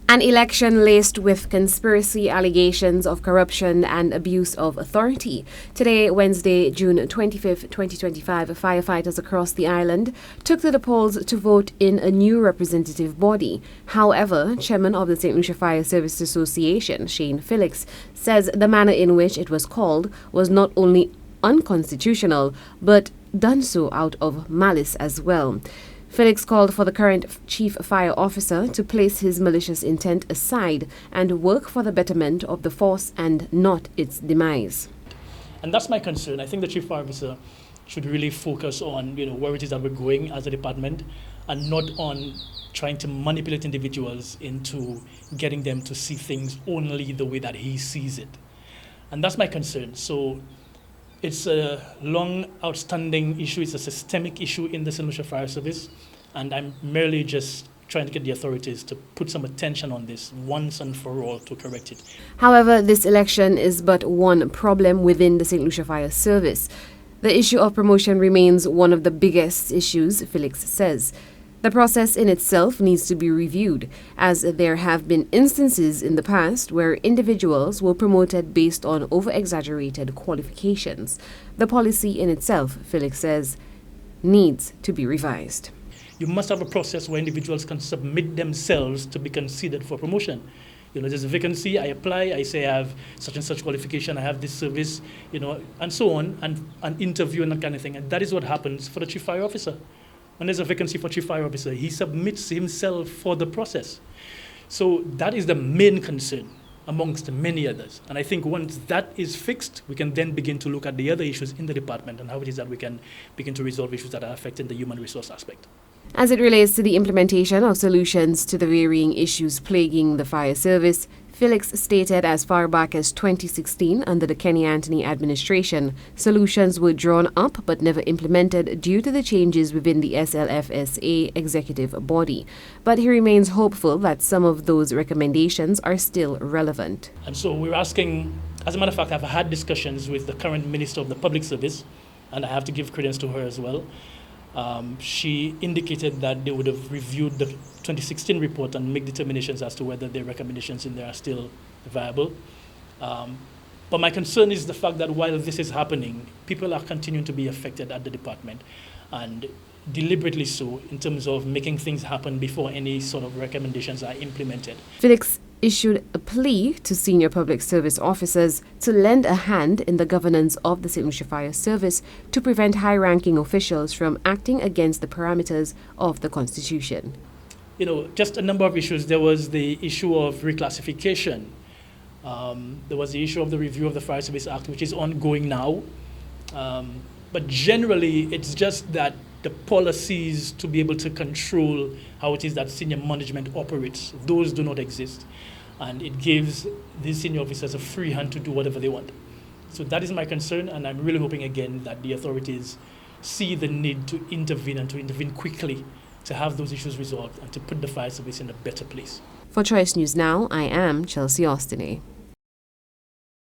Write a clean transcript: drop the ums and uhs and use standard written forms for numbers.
An election laced with conspiracy allegations of corruption and abuse of authority. Today, Wednesday, June 25th, 2025, firefighters across the island took to the polls to vote in a new representative body. However, chairman of the St. Lucia Fire Service Association, Shane Felix, says the manner in which it was called was not only unconstitutional, but done so out of malice as well. Felix called for the current chief fire officer to place his malicious intent aside and work for the betterment of the force and not its demise. And that's my concern. I think the chief fire officer should really focus on where it is that we're going as a department, and not on trying to manipulate individuals into getting them to see things only the way that he sees it. And that's my concern. So it's a long outstanding issue. It's a systemic issue in the St. Lucia Fire Service, and I'm merely just trying to get the authorities to put some attention on this once and for all to correct it. However, this election is but one problem within the St. Lucia Fire Service. The issue of promotion remains one of the biggest issues, Felix says. The process in itself needs to be reviewed, as there have been instances in the past where individuals were promoted based on over-exaggerated qualifications. The policy in itself, Felix says, needs to be revised. You must have a process where individuals can submit themselves to be considered for promotion. There's a vacancy, I apply, I say I have such and such qualification, I have this service, and so on, and an interview and that kind of thing. And that is what happens for the chief fire officer. When there's a vacancy for chief fire officer, he submits himself for the process. So that is the main concern amongst many others. And I think once that is fixed, we can then begin to look at the other issues in the department and how it is that we can begin to resolve issues that are affecting the human resource aspect. As it relates to the implementation of solutions to the varying issues plaguing the fire service, Felix stated as far back as 2016 under the Kenny Anthony administration, solutions were drawn up but never implemented due to the changes within the Slfsa executive body. But he remains hopeful that some of those recommendations are still relevant. And so we're asking, as a matter of fact, I've had discussions with the current Minister of the Public Service, and I have to give credence to her as well. She indicated that they would have reviewed the 2016 report and make determinations as to whether their recommendations in there are still viable. But my concern is the fact that while this is happening, people are continuing to be affected at the department, and deliberately so, in terms of making things happen before any sort of recommendations are implemented. Felix issued a plea to senior public service officers to lend a hand in the governance of the St. Lucia Fire Service to prevent high-ranking officials from acting against the parameters of the Constitution. Just a number of issues. There was the issue of reclassification. There was the issue of the review of the Fire Service Act, which is ongoing now. But generally, it's just that the policies to be able to control how it is that senior management operates, those do not exist. And it gives these senior officers a free hand to do whatever they want. So that is my concern, and I'm really hoping again that the authorities see the need to intervene, and to intervene quickly to have those issues resolved and to put the fire service in a better place. For Choice News Now, I am Chelsea Austinay.